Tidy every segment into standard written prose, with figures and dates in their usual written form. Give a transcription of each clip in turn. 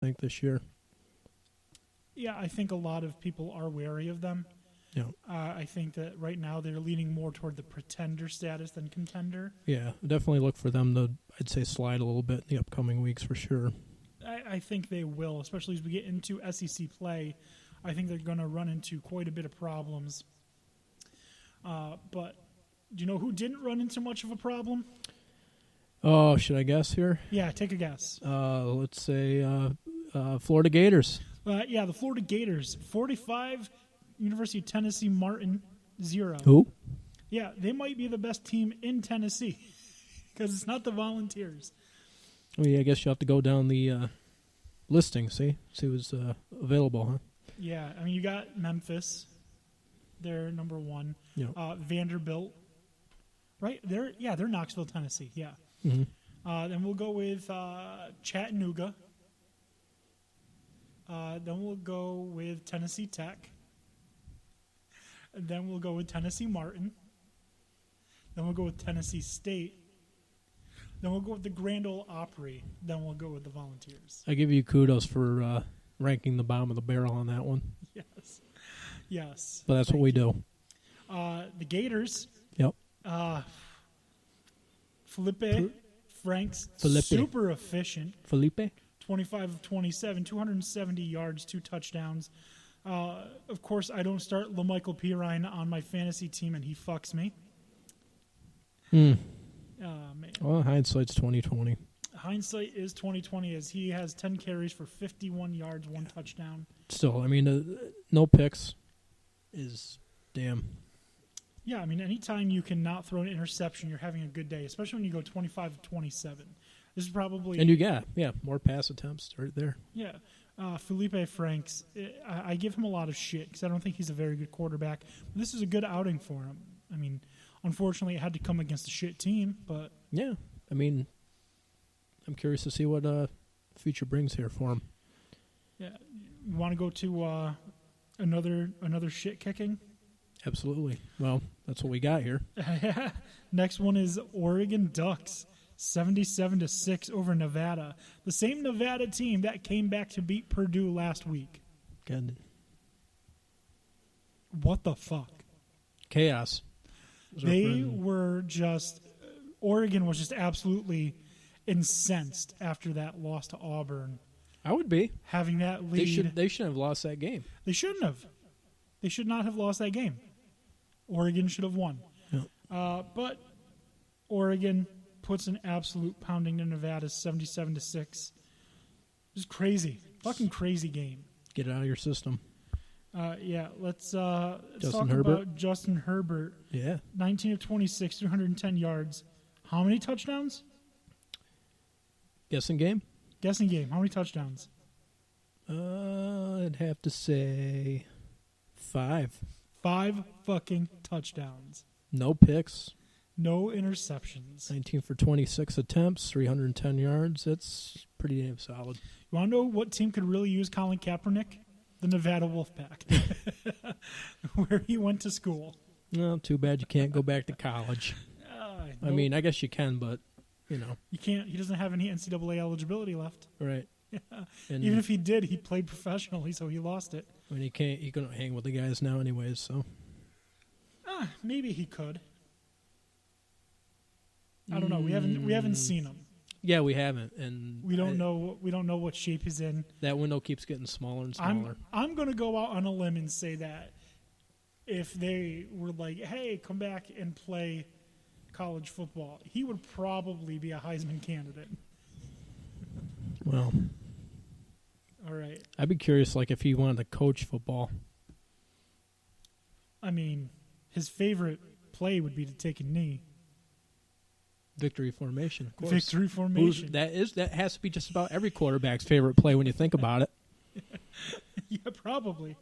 I think, this year. Yeah, I think a lot of people are wary of them. Yeah. I think that right now they're leaning more toward the pretender status than contender. Yeah, definitely look for them to, I'd say, slide a little bit in the upcoming weeks for sure. I think they will, especially as we get into SEC play. I think they're going to run into quite a bit of problems. But do you know who didn't run into much of a problem? Oh, should I guess here? Yeah, take a guess. Let's say Florida Gators. Yeah, the Florida Gators, 45, University of Tennessee Martin, 0. Who? Yeah, they might be the best team in Tennessee because it's not the Volunteers. Well, yeah, I guess you'll have to go down the listing, see who's available, huh? Yeah, I mean, you got Memphis. They're number 1. Yeah. Vanderbilt. Right? They're Knoxville, Tennessee. Yeah. Mm-hmm. Then we'll go with Chattanooga. Then we'll go with Tennessee Tech. And then we'll go with Tennessee Martin. Then we'll go with Tennessee State. Then we'll go with the Grand Ole Opry. Then we'll go with the Volunteers. I give you kudos for ranking the bottom of the barrel on that one. Yes. But that's what we do. The Gators. Yep. Felipe Franks. Felipe. Super efficient. Felipe? 25 of 27, 270 yards, 2 touchdowns. Of course, I don't start LaMichael Pirine on my fantasy team, and he fucks me. Man. Well, hindsight's 20/20. Hindsight is 20/20 as he has 10 carries for 51 yards, 1 touchdown. Still, I mean, no picks is damn. Yeah, I mean, anytime you can not throw an interception, you're having a good day, especially when you go 25 of 27. This is probably... And you got, more pass attempts right there. Yeah. Felipe Franks, I give him a lot of shit because I don't think he's a very good quarterback. But this is a good outing for him. I mean, unfortunately, it had to come against a shit team, but... Yeah, I mean, I'm curious to see what future brings here for him. Yeah, you want to go to another shit kicking? Absolutely. Well, that's what we got here. Next one is Oregon Ducks, 77-6 over Nevada. The same Nevada team that came back to beat Purdue last week. Good. What the fuck? Chaos. Oregon was just absolutely incensed after that loss to Auburn. I would be. Having that lead. They shouldn't have lost that game. They shouldn't have. They should not have lost that game. Oregon should have won. Yeah. But Oregon puts an absolute pounding to Nevada, 77-6. It was crazy. Fucking crazy game. Get it out of your system. Let's talk Herbert. about Justin Herbert. Yeah. 19 of 26, 310 yards. How many touchdowns? Guessing game? Guessing game. How many touchdowns? I'd have to say 5. 5 fucking touchdowns. No picks. No interceptions. 19 for 26 attempts, 310 yards. That's pretty damn solid. You want to know what team could really use Colin Kaepernick? The Nevada Wolfpack, where he went to school. Well, too bad you can't go back to college. I mean, I guess you can, but, you can't. He doesn't have any NCAA eligibility left. Right. Yeah. And even if he did, he played professionally, so he lost it. I mean, he couldn't hang with the guys now anyways, so. Maybe he could. I don't know. We haven't seen him. Yeah, we haven't, and we don't know what shape he's in. That window keeps getting smaller and smaller. I'm going to go out on a limb and say that if they were like, "Hey, come back and play college football," he would probably be a Heisman candidate. Well, all right. I'd be curious, like, if he wanted to coach football. I mean, his favorite play would be to take a knee. Victory formation, of course. Victory formation. That has to be just about every quarterback's favorite play when you think about it. Yeah, probably.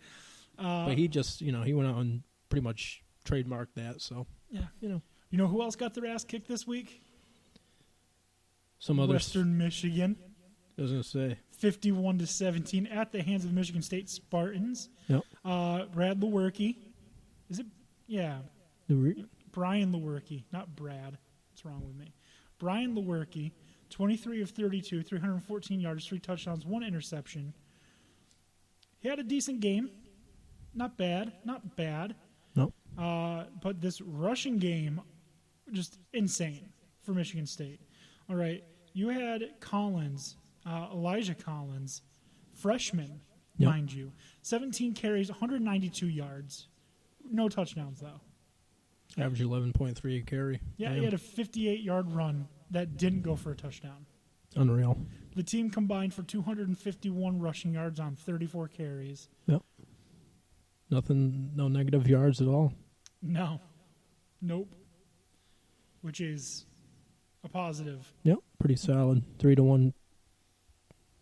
But he just, he went out and pretty much trademarked that. So, yeah, You know who else got their ass kicked this week? Some others. Western Michigan. I was going to say 51-17 at the hands of Michigan State Spartans. Yep. Brad Lewerke. Is it? Yeah. Brian Lewerke, not Brad. What's wrong with me? Brian Lewerke, 23 of 32, 314 yards, 3 touchdowns, 1 interception. He had a decent game. Not bad. No. But this rushing game, just insane for Michigan State. All right, you had Collins, Elijah Collins, freshman, Yep. mind you. 17 carries, 192 yards. No touchdowns, though. Average 11.3 a carry. Yeah, Damn. he had a 58-yard run that didn't go for a touchdown. Unreal. The team combined for 251 rushing yards on 34 carries. Yep. Nothing, no negative yards at all. No. Nope. Which is a positive. Yep, pretty solid. 3-1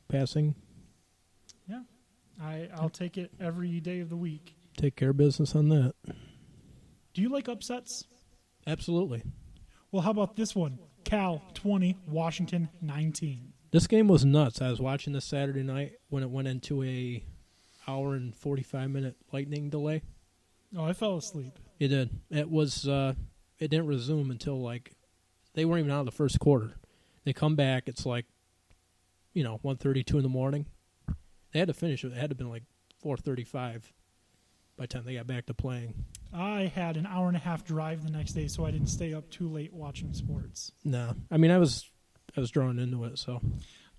passing. Yeah. I'll take it every day of the week. Take care of business on that. Do you like upsets? Absolutely. Well, how about this one? Cal 20, Washington 19. This game was nuts. I was watching this Saturday night when it went into a hour and 45-minute lightning delay. Oh, I fell asleep. It did. It was. It didn't resume until they weren't even out of the first quarter. They come back. It's 1:32 in the morning. They had to finish it. It had to have been 4:35 by the time they got back to playing. I had an hour and a half drive the next day, so I didn't stay up too late watching sports. No, I mean I was drawn into it. So,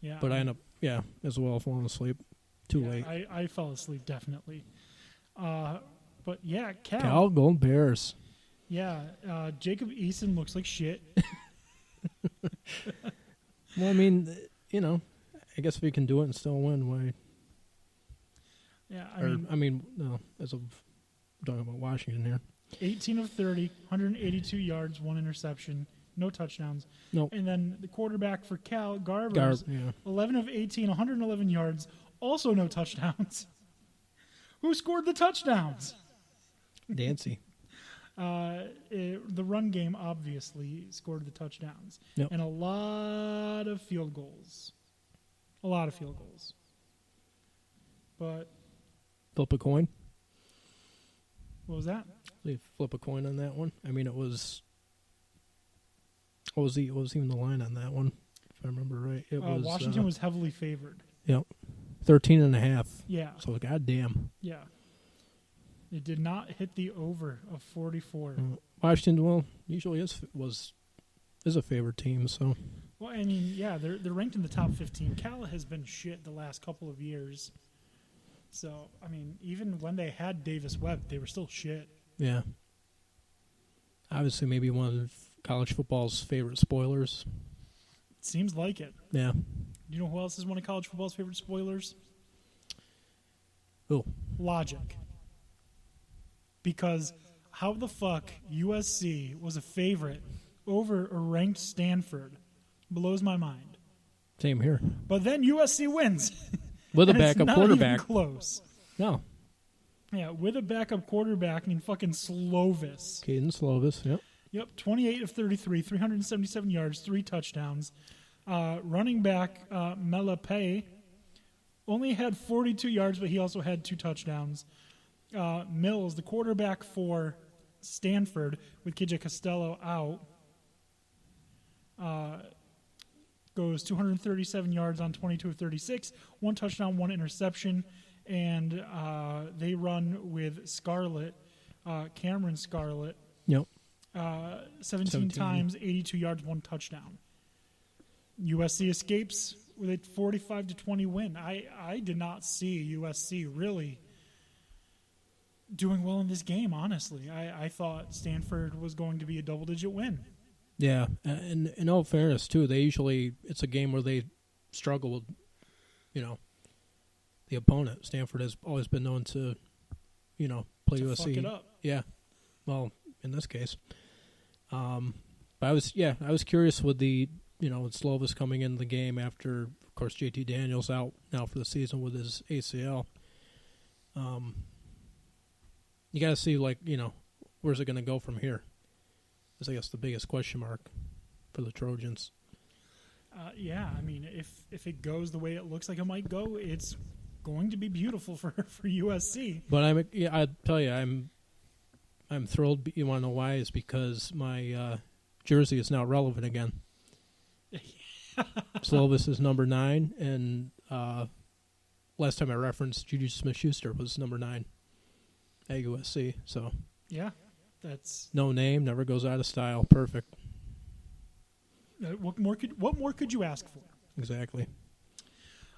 Yeah. but I ended up as well falling asleep. Too late. I fell asleep definitely. But yeah, Cal Golden Bears. Yeah, Jacob Eason looks like shit. Well, I mean, I guess if you can do it and still win, why? Yeah, No, as of talking about Washington here. 18 of 30, 182 yards, 1 interception, no touchdowns. Nope. And then the quarterback for Cal, Garbers, 11 of 18, 111 yards, also no touchdowns. Who scored the touchdowns? Dancy. The run game obviously scored the touchdowns. Yep. And a lot of field goals. But Flip a coin. what was that? They flip a coin on that one. I mean, it was. What was even the line on that one? If I remember right, it was Washington was heavily favored. Yep, 13.5. Yeah. So goddamn. Yeah. It did not hit the over of 44. Washington, usually is a favorite team. So. Well, I mean, yeah, they're ranked in the top 15. Cal has been shit the last couple of years. So, I mean, even when they had Davis Webb, they were still shit. Yeah. Obviously, maybe one of college football's favorite spoilers. Seems like it. Yeah. Do you know who else is one of college football's favorite spoilers? Who? Logic. Because how the fuck USC was a favorite over a ranked Stanford blows my mind. Same here. But then USC wins. With a And it's backup not quarterback. Even close. No. Yeah, with a backup quarterback named fucking Slovis. Caden Slovis, yep. Yep, 28 of 33, 377 yards, 3 touchdowns. Running back Melape only had 42 yards, but he also had 2 touchdowns. Mills, the quarterback for Stanford, with KJ Costello out, goes 237 yards on 22 of 36, 1 touchdown, 1 interception, and they run with Scarlett, Cameron Scarlett, Yep. 17 times, 82 yards, 1 touchdown. USC escapes with a 45-20 win. I did not see USC really doing well in this game, honestly. I thought Stanford was going to be a double-digit win. Yeah, and in all fairness, too, it's a game where they struggle with, the opponent. Stanford has always been known to, play USC. Fuck it up. Yeah, well, in this case. But I was curious with with Slovis coming into the game after, of course, JT Daniels out now for the season with his ACL. You got to see, where's it going to go from here? Is, I guess, the biggest question mark for the Trojans. Yeah, I mean, if it goes the way it looks like it might go, it's going to be beautiful for USC. But I tell you, I'm thrilled. You want to know why? Is because my jersey is now relevant again. Slovis is number 9, and last time I referenced Juju Smith-Schuster was number 9 at USC. So Yeah, that's no name, never goes out of style. Perfect. what more could you ask for? Exactly.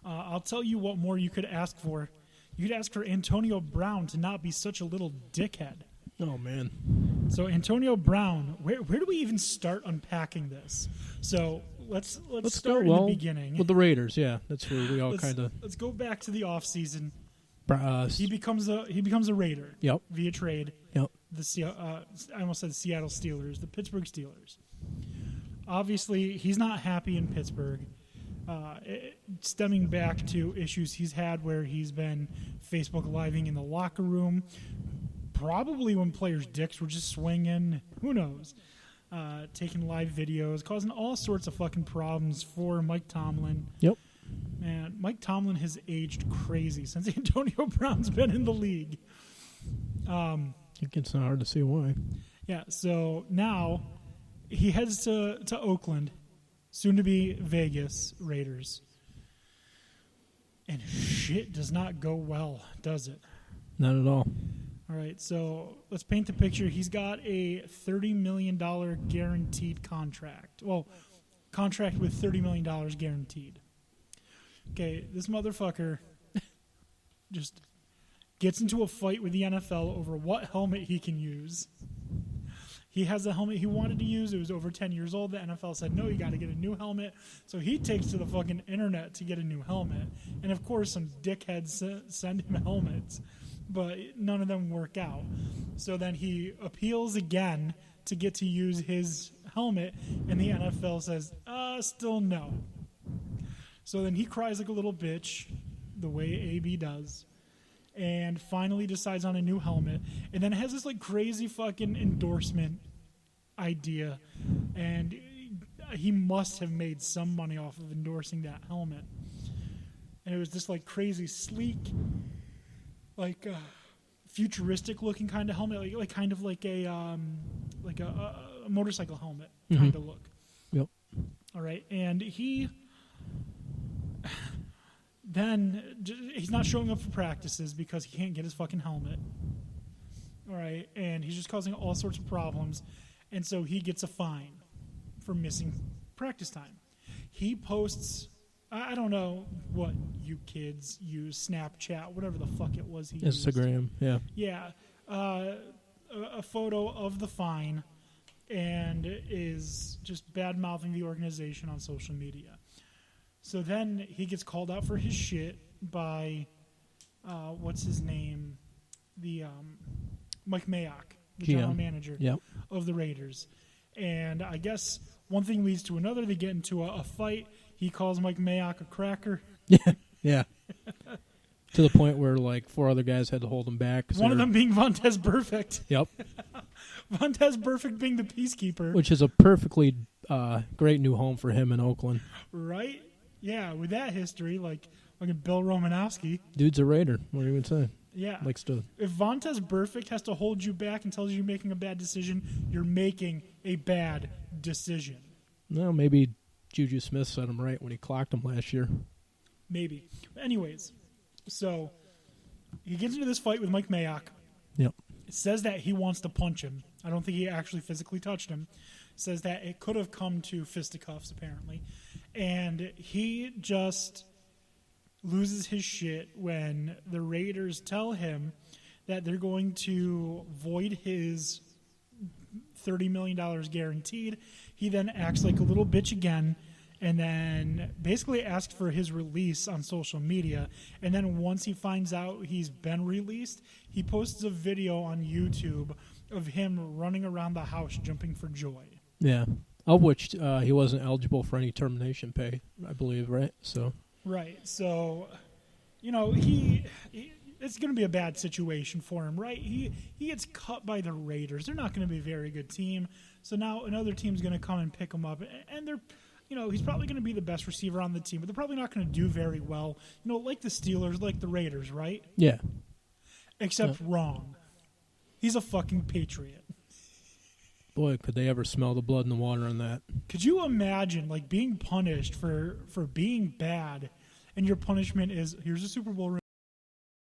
I'll tell you what more you could ask for. You could ask for Antonio Brown to not be such a little dickhead. Oh, man. So Antonio Brown, where do we even start unpacking this? So let's start in the beginning with the Raiders. Yeah, that's where we all kind of. Let's go back to the offseason. He becomes a Raider. Yep. Via trade. Yep. I almost said the Seattle Steelers, the Pittsburgh Steelers. Obviously, he's not happy in Pittsburgh. Stemming back to issues he's had where he's been Facebook Living in the locker room, probably when players' dicks were just swinging, who knows, taking live videos, causing all sorts of fucking problems for Mike Tomlin. Yep. Man, Mike Tomlin has aged crazy since Antonio Brown's been in the league. It gets hard to see why. Yeah, so now he heads to Oakland, soon to be Vegas Raiders. And shit does not go well, does it? Not at all. All right, so let's paint the picture. He's got a $30 million guaranteed contract. Well, contract with $30 million guaranteed. Okay, this motherfucker just gets into a fight with the NFL over what helmet he can use. He has a helmet he wanted to use. It was over 10 years old. The NFL said, no, you got to get a new helmet. So he takes to the fucking internet to get a new helmet. And, of course, some dickheads send him helmets. But none of them work out. So then he appeals again to get to use his helmet. And the NFL says, still no. So then he cries like a little bitch, the way AB does. And finally decides on a new helmet, and then has this like crazy fucking endorsement idea, and he must have made some money off of endorsing that helmet. And it was this like crazy sleek, like futuristic looking kind of helmet, like kind of like a motorcycle helmet kind of look. Yep. All right, and then he's not showing up for practices because he can't get his fucking helmet. All right, and he's just causing all sorts of problems, and so he gets a fine for missing practice time. He posts, I don't know what you kids use, Snapchat, whatever the fuck it was he used. Instagram, yeah. Yeah, a photo of the fine, and is just bad-mouthing the organization on social media. So then he gets called out for his shit by, what's his name? The Mike Mayock, the general manager of the Raiders. And I guess one thing leads to another. They get into a fight. He calls Mike Mayock a cracker. Yeah. To the point where, like, 4 other guys had to hold him back. One of them being Vontaze Burfict. Yep. Vontaze Burfict being the peacekeeper. Which is a perfectly great new home for him in Oakland. Right? Yeah, with that history, like Bill Romanowski. Dude's a Raider. What do you even say? Yeah. Likes to. If Vontaze Burfict has to hold you back and tells you you're making a bad decision, you're making a bad decision. Well, maybe Juju Smith set him right when he clocked him last year. Maybe. Anyways, so he gets into this fight with Mike Mayock. Yep. It says that he wants to punch him. I don't think he actually physically touched him. It says that it could have come to fisticuffs, apparently. And he just loses his shit when the Raiders tell him that they're going to void his $30 million guaranteed. He then acts like a little bitch again and then basically asks for his release on social media. And then once he finds out he's been released, he posts a video on YouTube of him running around the house jumping for joy. Yeah. Of which he wasn't eligible for any termination pay, I believe, right? So. Right. So, it's going to be a bad situation for him, right? He gets cut by the Raiders. They're not going to be a very good team. So now another team's going to come and pick him up. And they're, he's probably going to be the best receiver on the team, but they're probably not going to do very well. Like the Steelers, like the Raiders, right? Yeah. Except wrong. He's a fucking Patriot. Boy, could they ever smell the blood in the water on that. Could you imagine, like, being punished for being bad, and your punishment is, here's a Super Bowl ring.